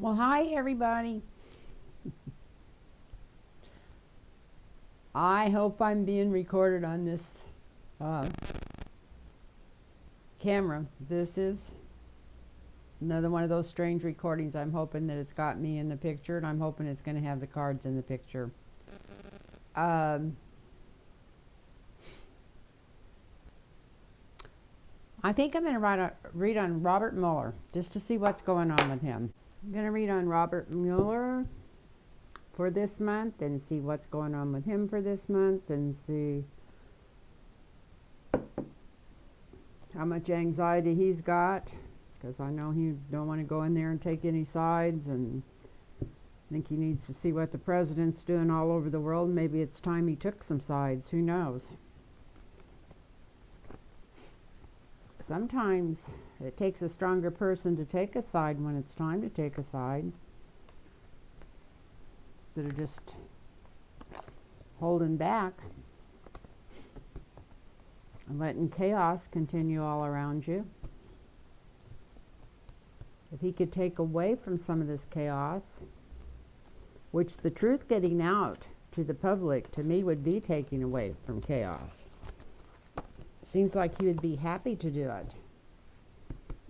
Well, hi everybody. I hope I'm being recorded on this uh, camera. This is another one of those strange recordings. I'm hoping that it's got me in the picture, and I'm hoping it's going to have the cards in the picture. Um, I think I'm going to read on Robert Mueller just to see what's going on with him. I'm going to read on Robert Mueller for this month and see what's going on with him for this month and see how much anxiety he's got, because I know he don't want to go in there and take any sides, and I think he needs to see what the president's doing all over the world. Maybe it's time he took some sides. Who knows? Sometimes it takes a stronger person to take a side when it's time to take a side, instead of just holding back and letting chaos continue all around you. If he could take away from some of this chaos, which the truth getting out to the public, to me, would be taking away from chaos. Seems like he would be happy to do it,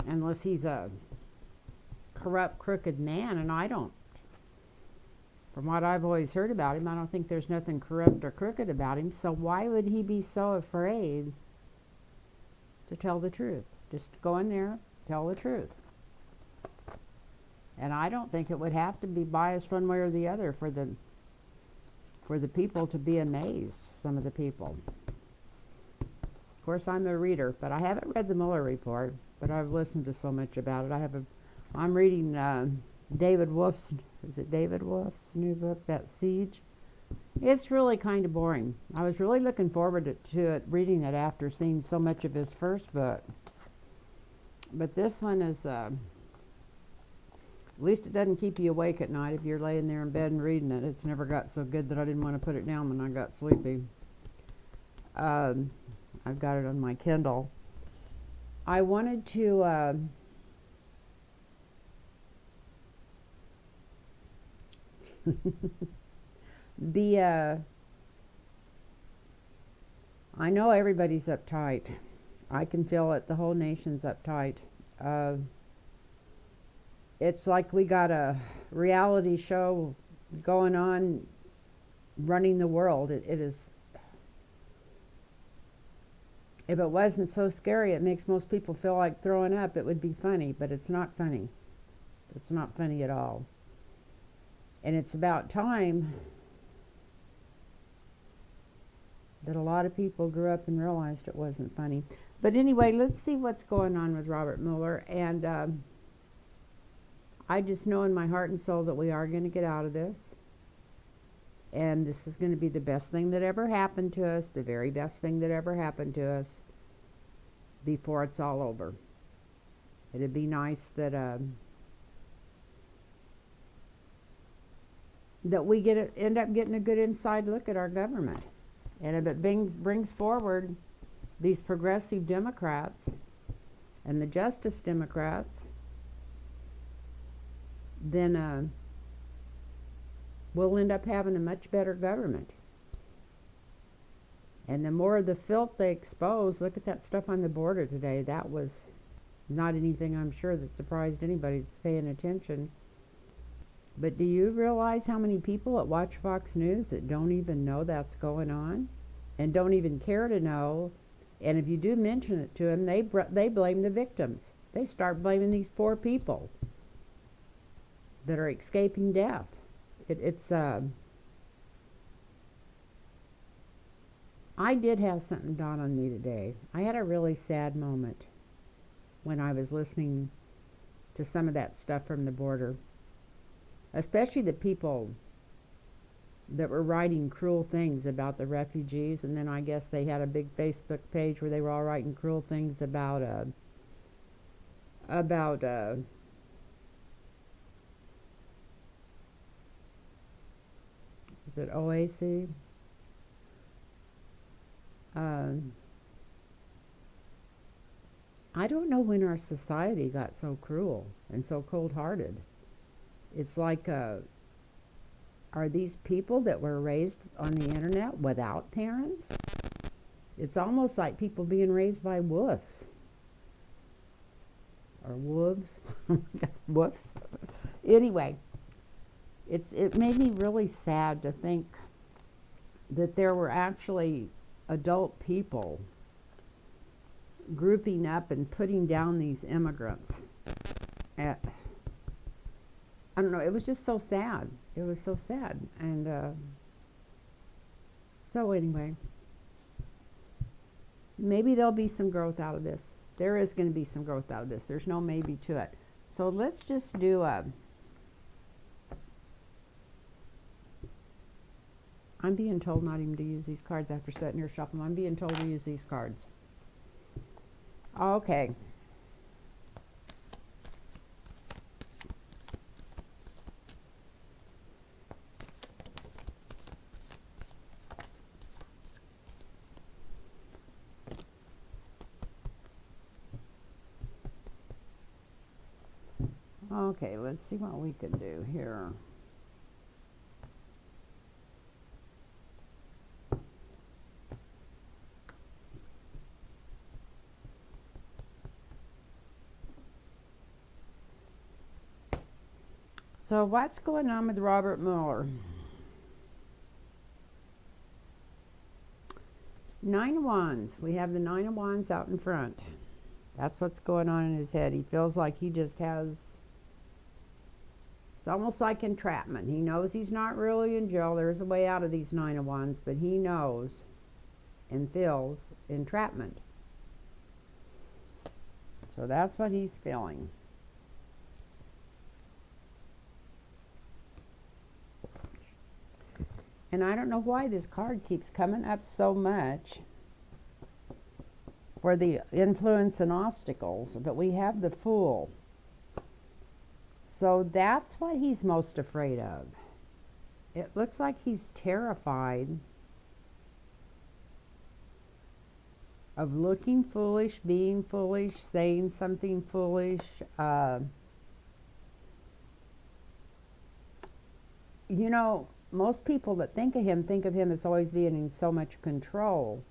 unless he's a corrupt, crooked man, and from what I've always heard about him, I don't think there's nothing corrupt or crooked about him. So why would he be so afraid to tell the truth? Just go in there, tell the truth. And I don't think it would have to be biased one way or the other for the people to be amazed, some of the people. Of course, I'm a reader, but I haven't read the Mueller report, but I've listened to so much about it. I'm reading David Wolf's new book, that Siege. It's really kind of boring. I was really looking forward to it, reading it after seeing so much of his first book. But this one is, at least it doesn't keep you awake at night if you're laying there in bed and reading it. It's never got so good that I didn't want to put it down when I got sleepy. I've got it on my Kindle. I wanted to I know everybody's uptight. I can feel it. The whole nation's uptight. It's like we got a reality show going on, running the world. It is. If it wasn't so scary, it makes most people feel like throwing up. It would be funny, but it's not funny. It's not funny at all. And it's about time that a lot of people grew up and realized it wasn't funny. But anyway, let's see what's going on with Robert Mueller. And I just know in my heart and soul that we are going to get out of this. And this is going to be the best thing that ever happened to us, the very best thing that ever happened to us, before it's all over. It'd be nice that we end up getting a good inside look at our government. And if it brings forward these progressive Democrats and the Justice Democrats, then we'll end up having a much better government. And the more of the filth they expose, look at that stuff on the border today. That was not anything, I'm sure, that surprised anybody that's paying attention. But do you realize how many people that watch Fox News that don't even know that's going on and don't even care to know? And if you do mention it to them, they blame the victims. They start blaming these poor people that are escaping death. I did have something dawn on me today. I had a really sad moment when I was listening to some of that stuff from the border, especially the people that were writing cruel things about the refugees. And then I guess they had a big Facebook page where they were all writing cruel things about is it OAC? I don't know when our society got so cruel and so cold-hearted. It's like, are these people that were raised on the internet without parents? It's almost like people being raised by wolves. Or wolves. Wolves. Anyway, it made me really sad to think that there were actually adult people grouping up and putting down these immigrants. I don't know, it was just so sad. It was so sad. And so anyway, maybe there'll be some growth out of this. There is going to be some growth out of this. There's no maybe to it. So let's just do a... I'm being told not even to use these cards after sitting here shuffling. I'm being told to use these cards. Okay. Okay, let's see what we can do here. So what's going on with Robert Mueller? 9 of Wands. We have the 9 of Wands out in front. That's what's going on in his head. He feels like he just has... It's almost like entrapment. He knows he's not really in jail. There's a way out of these 9 of Wands, but he knows and feels entrapment. So that's what he's feeling. And I don't know why this card keeps coming up so much for the influence and obstacles, but we have the Fool. So that's what he's most afraid of. It looks like he's terrified of looking foolish, being foolish, saying something foolish. You know, most people that think of him as always being in so much control.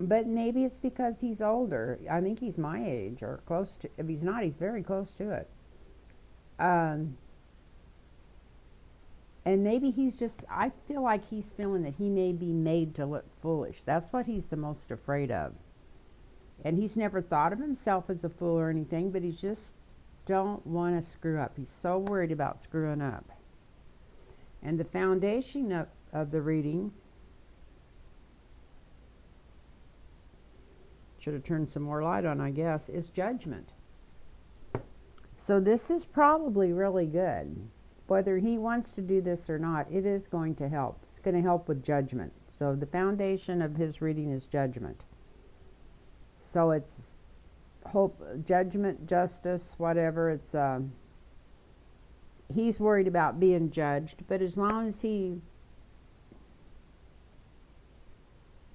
But maybe it's because he's older. I think he's my age or close to. If he's not, he's very close to it. And maybe he's just, I feel like he's feeling that he may be made to look foolish. That's what he's the most afraid of. And he's never thought of himself as a fool or anything, but he just don't want to screw up. He's so worried about screwing up. And the foundation of the reading, should have turned some more light on, I guess, is judgment. So this is probably really good. Whether he wants to do this or not, it is going to help. It's going to help with judgment. So the foundation of his reading is judgment. So it's hope, judgment, justice, whatever. It's he's worried about being judged, but as long as he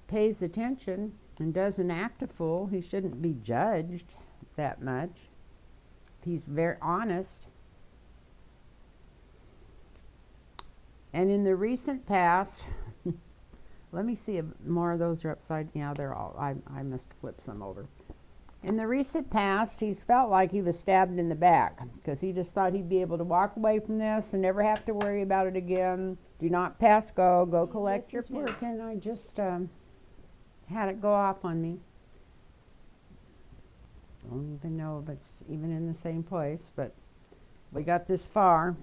pays attention and doesn't act a fool, he shouldn't be judged that much. If he's very honest. And in the recent past, let me see if more of those are upside. Yeah, they're all, I must flip some over. In the recent past, he's felt like he was stabbed in the back because he just thought he'd be able to walk away from this and never have to worry about it again. Do not pass go. Go collect your work. And I just had it go off on me. Don't even know if it's even in the same place, but we got this far.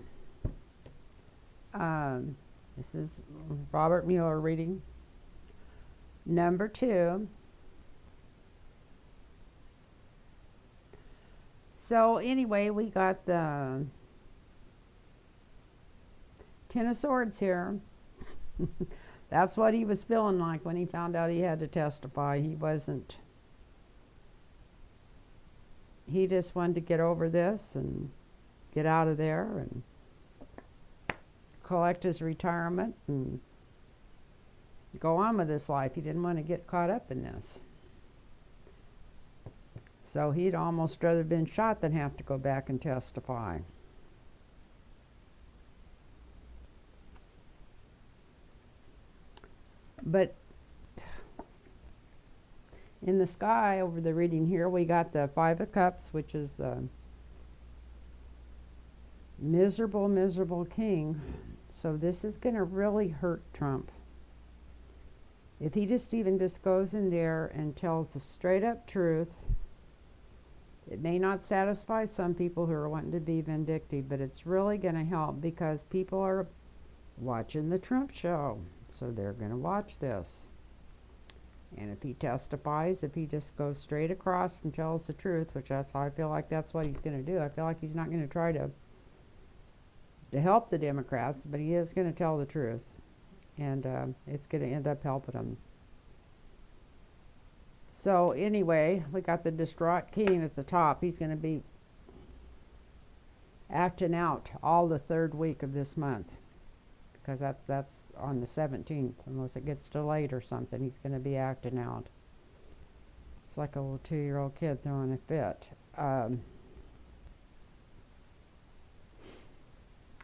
This is Robert Mueller reading. Number 2. So anyway, we got the 10 of Swords here. That's what he was feeling like when he found out he had to testify. He just wanted to get over this and get out of there and collect his retirement and go on with his life. He didn't want to get caught up in this. So he'd almost rather been shot than have to go back and testify. But in the sky over the reading here, we got the Five of Cups, which is the miserable, miserable king. So this is going to really hurt Trump. If he just goes in there and tells the straight up truth, it may not satisfy some people who are wanting to be vindictive, but it's really going to help because people are watching the Trump show. So they're going to watch this. And if he testifies, if he just goes straight across and tells the truth, which I feel like that's what he's going to do. I feel like he's not going to try to help the Democrats, but he is going to tell the truth. And it's going to end up helping them. So anyway, we got the distraught king at the top. He's going to be acting out all the third week of this month. Because that's on the 17th, unless it gets delayed or something. He's going to be acting out. It's like a little 2-year-old kid throwing a fit.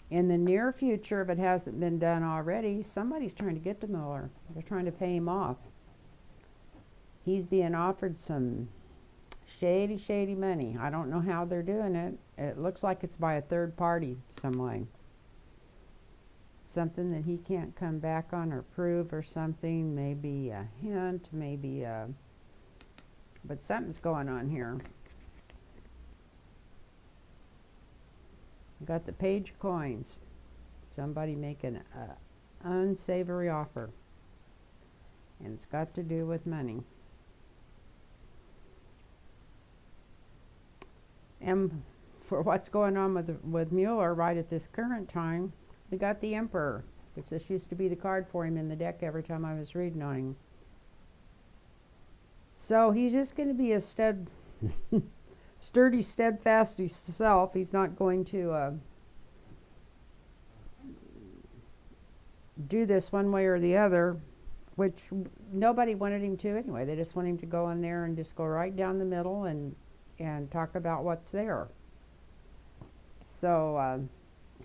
In the near future, if it hasn't been done already, somebody's trying to get to Mueller. They're trying to pay him off. He's being offered some shady, shady money. I don't know how they're doing it. It looks like it's by a third party some way. Something that he can't come back on or prove or something. Maybe a hint, maybe a... But something's going on here. Got the page of coins. Somebody making an unsavory offer. And it's got to do with money. And for what's going on with Mueller right at this current time, we got the Emperor, which this used to be the card for him in the deck every time I was reading on him. So he's just going to be a sturdy, steadfast self. He's not going to do this one way or the other, which nobody wanted him to anyway. They just want him to go in there and just go right down the middle and talk about what's there. So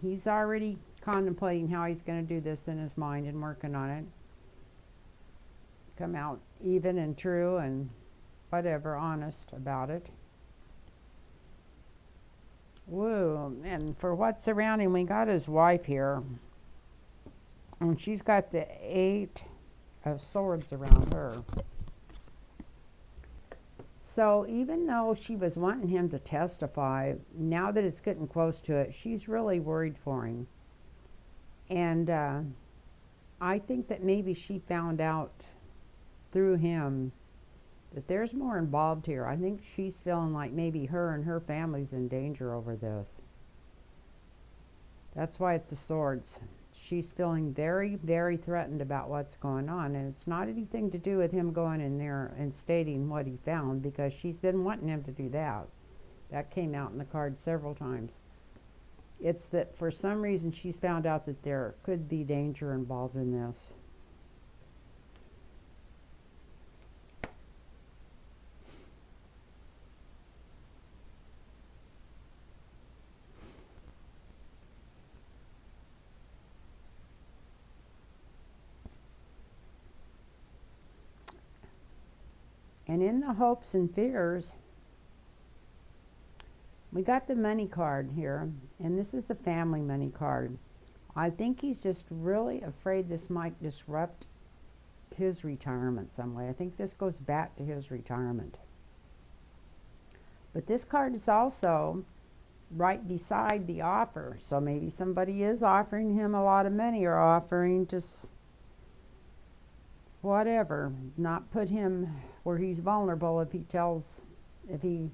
he's already contemplating how he's going to do this in his mind and working on it. Come out even and true and whatever, honest about it. Woo, and for what's surrounding, we got his wife here. And she's got the 8 of Swords around her. So even though she was wanting him to testify, now that it's getting close to it, she's really worried for him. And I think that maybe she found out through him that there's more involved here. I think she's feeling like maybe her and her family's in danger over this. That's why it's the Swords. She's feeling very, very threatened about what's going on, and it's not anything to do with him going in there and stating what he found, because she's been wanting him to do that. That came out in the card several times. It's that for some reason she's found out that there could be danger involved in this. And in the hopes and fears, we got the money card here, and this is the family money card. I think he's just really afraid this might disrupt his retirement some way. I think this goes back to his retirement. But this card is also right beside the offer. So maybe somebody is offering him a lot of money, or offering just whatever, not put him where he's vulnerable if he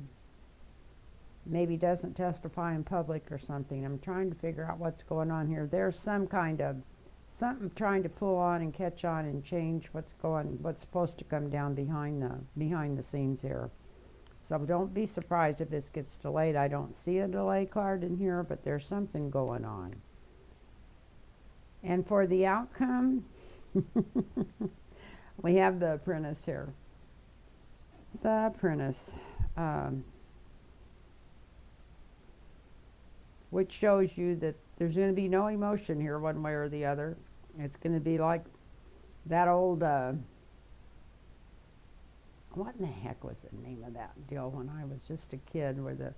maybe doesn't testify in public or something. I'm trying to figure out what's going on here. There's some kind of something trying to pull on and catch on and change what's supposed to come down behind the scenes here. So don't be surprised if this gets delayed. I don't see a delay card in here, but there's something going on. And for the outcome, we have the Apprentice here. The Apprentice. Which shows you that there's going to be no emotion here one way or the other. It's going to be like that old, what in the heck was the name of that deal when I was just a kid, where the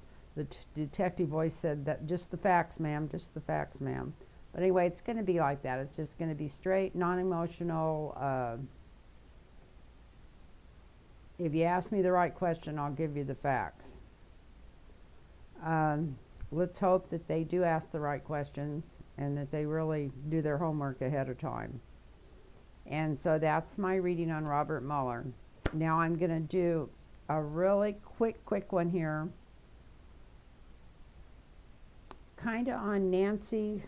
detective voice said that, just the facts, ma'am, just the facts, ma'am. But anyway, it's going to be like that. It's just going to be straight, non-emotional. If you ask me the right question, I'll give you the facts. Let's hope that they do ask the right questions and that they really do their homework ahead of time. And so that's my reading on Robert Mueller. Now I'm going to do a really quick one here, kind of on Nancy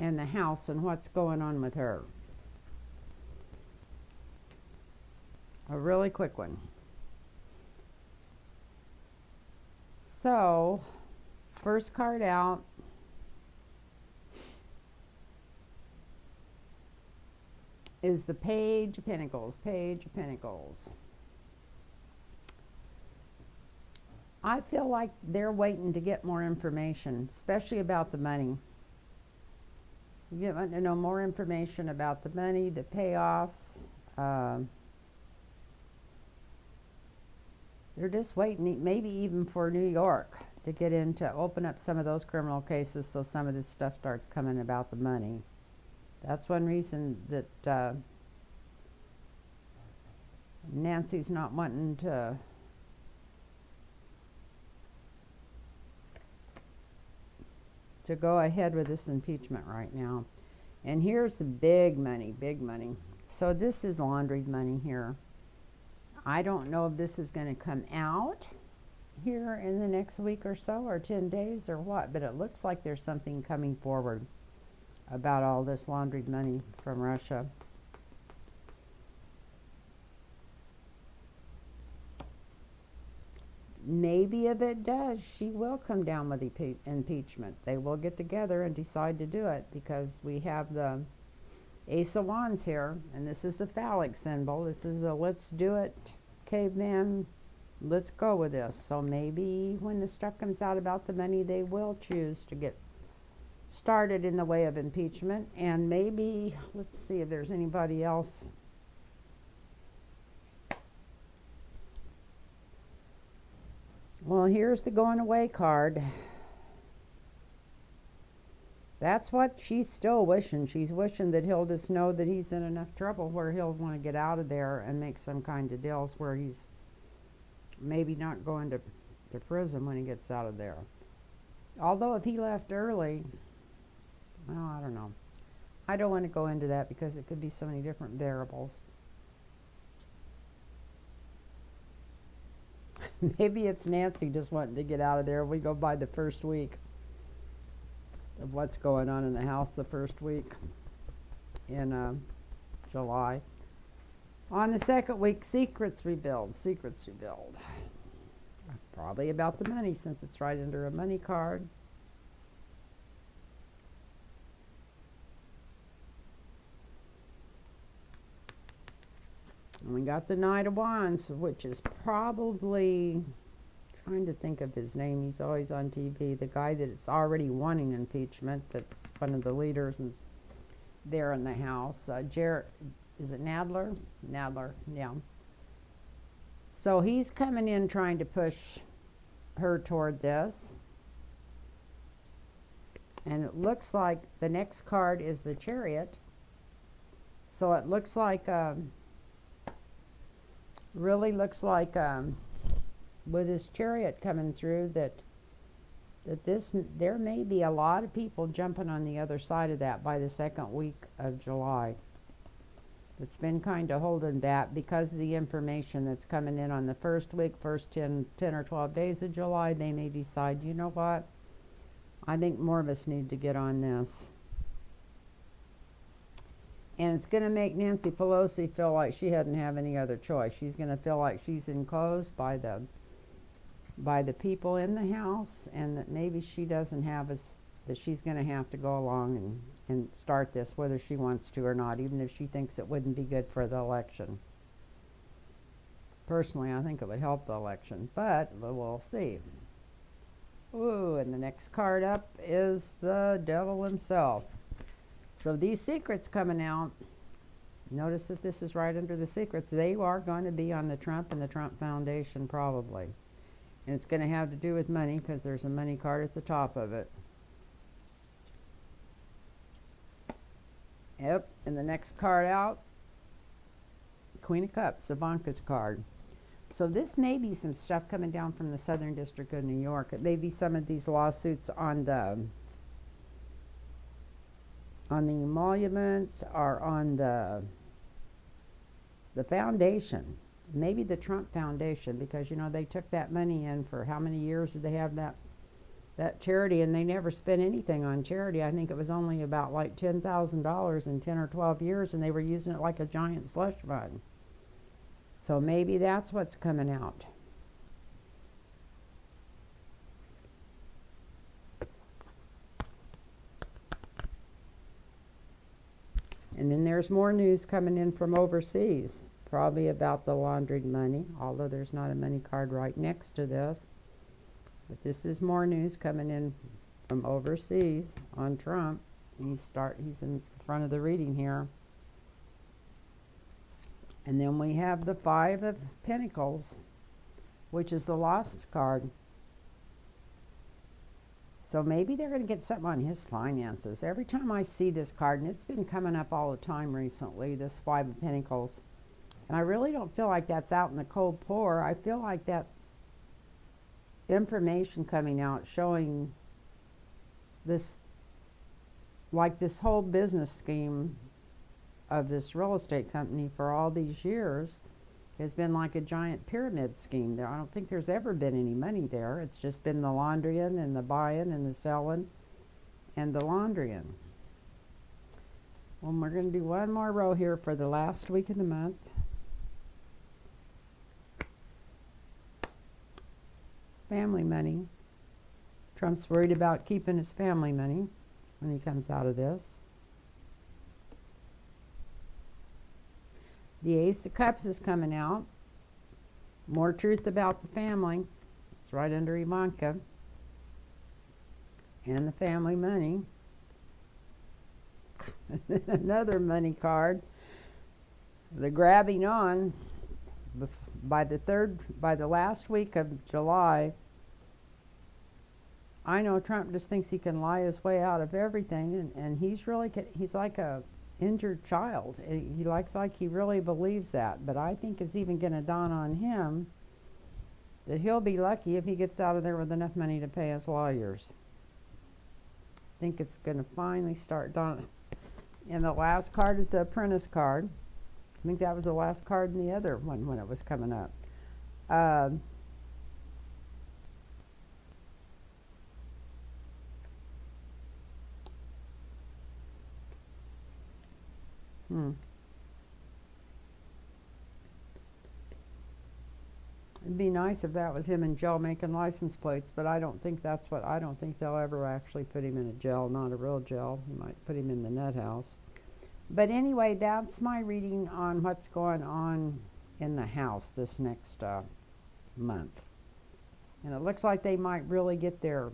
and the House and what's going on with her. A really quick one. So, first card out is the Page of Pentacles. Page of Pentacles. I feel like they're waiting to get more information, especially about the money. You want to know more information about the money, the payoffs. They're just waiting, maybe even for New York to get in to open up some of those criminal cases so some of this stuff starts coming about the money. That's one reason that Nancy's not wanting to go ahead with this impeachment right now. And here's the big money, big money. So this is laundered money here. I don't know if this is going to come out here in the next week or so, or 10 days or what, but it looks like there's something coming forward about all this laundered money from Russia. Maybe if it does, she will come down with impeachment. They will get together and decide to do it, because we have the Ace of Wands here, and this is the phallic symbol. This is the let's do it, caveman, let's go with this. So maybe when the stuff comes out about the money, they will choose to get started in the way of impeachment. And maybe, let's see if there's anybody else. Well, here's the going away card. That's what she's still wishing. She's wishing that he'll just know that he's in enough trouble where he'll want to get out of there and make some kind of deals where he's maybe not going to prison when he gets out of there. Although if he left early, well, I don't know. I don't want to go into that because it could be so many different variables. Maybe it's Nancy just wanting to get out of there. We go by the first week of what's going on in the House, the first week in July. On the second week, secrets revealed. Secrets revealed. Probably about the money, since it's right under a money card. And we got the Knight of Wands, which is probably, trying to think of his name, he's always on TV, the guy that's already wanting impeachment, that's one of the leaders and there in the House. Is it Nadler? Nadler, yeah. So he's coming in trying to push her toward this. And it looks like the next card is the Chariot. So it looks like, really looks like, with his Chariot coming through, that there may be a lot of people jumping on the other side of that by the second week of July. It's been kind of holding that because of the information that's coming in on the first week, first 10 or 12 days of July. They may decide, you know what, I think more of us need to get on this. And it's going to make Nancy Pelosi feel like she doesn't have any other choice. She's going to feel like she's enclosed by the people in the House, and that maybe she doesn't have that she's going to have to go along and start this, whether she wants to or not, even if she thinks it wouldn't be good for the election. Personally, I think it would help the election, but we'll see. Ooh, and the next card up is the devil himself. So these secrets coming out, Notice that this is right under the secrets. They are going to be on the Trump and the Trump Foundation probably. And it's going to have to do with money because there's a money card at the top of it. Yep, and the next card out, Queen of Cups, Ivanka's card. So this may be some stuff coming down from the Southern District of New York. It may be some of these lawsuits on the emoluments or on the foundation. Maybe the Trump Foundation, because you know they took that money in for how many years did they have that charity, and they never spent anything on charity. I think it was only about like $10,000 in 10 or 12 years, and they were using it like a giant slush fund. So maybe that's what's coming out. And then there's more news coming in from overseas, probably about the laundered money, although there's not a money card right next to this. But this is more news coming in from overseas on Trump. He's in front of the reading here. And then we have the Five of Pentacles, which is the Lost card. So maybe they're going to get something on his finances. Every time I see this card, and it's been coming up all the time recently, this Five of Pentacles, and I really don't feel like that's out in the cold pour. I feel like that's information coming out showing this, like this whole business scheme of this real estate company for all these years has been like a giant pyramid scheme there. I don't think there's ever been any money there. It's just been the laundering and the buying and the selling and the laundering. Well, we're going to do one more row here for the last week of the month. Family money. Trump's worried about keeping his family money when he comes out of this. The Ace of Cups is coming out. More truth about the family. It's right under Ivanka. And the family money. Another money card. The grabbing on. By the last week of July, I know Trump just thinks he can lie his way out of everything, and he's like a injured child. He really believes that, but I think it's even going to dawn on him that he'll be lucky if he gets out of there with enough money to pay his lawyers. I think it's going to finally start dawning. And the last card is the Apprentice card. I think that was the last card in the other one when it was coming up. It'd be nice if that was him in jail making license plates, but I don't think they'll ever actually put him in a jail, not a real jail. He might put him in the nut house. But anyway, that's my reading on what's going on in the house this next month. And it looks like they might really get their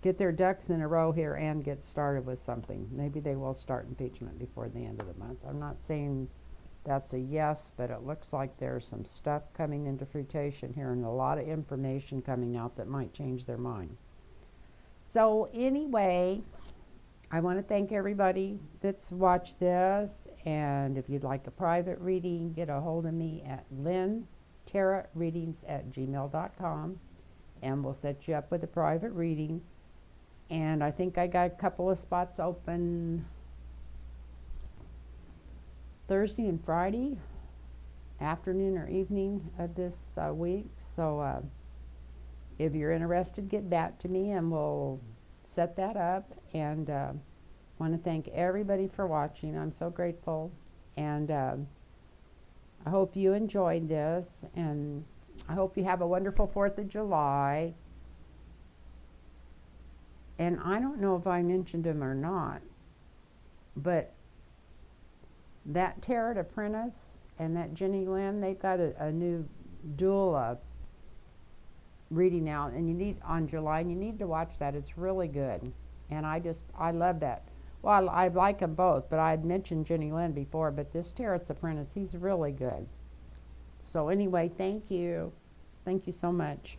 ducks in a row here and get started with something. Maybe they will start impeachment before the end of the month. I'm not saying that's a yes, but it looks like there's some stuff coming into fruition here and a lot of information coming out that might change their mind. So anyway, I want to thank everybody that's watched this, and if you'd like a private reading, get a hold of me at lynntarotreadings@gmail.com, and we'll set you up with a private reading. And I think I got a couple of spots open Thursday and Friday afternoon or evening of this week. So if you're interested, get back to me and we'll set that up. And want to thank everybody for watching. I'm so grateful, and I hope you enjoyed this, and I hope you have a wonderful 4th of July. And I don't know if I mentioned him or not, but that Tarot Apprentice and that Jenny Lynn, they've got a new dual reading out, and on July, and you need to watch that. It's really good, and I love that. Well, I like them both, but I had mentioned Jenny Lynn before, but this Terrence Apprentice, he's really good. So anyway, thank you. Thank you so much.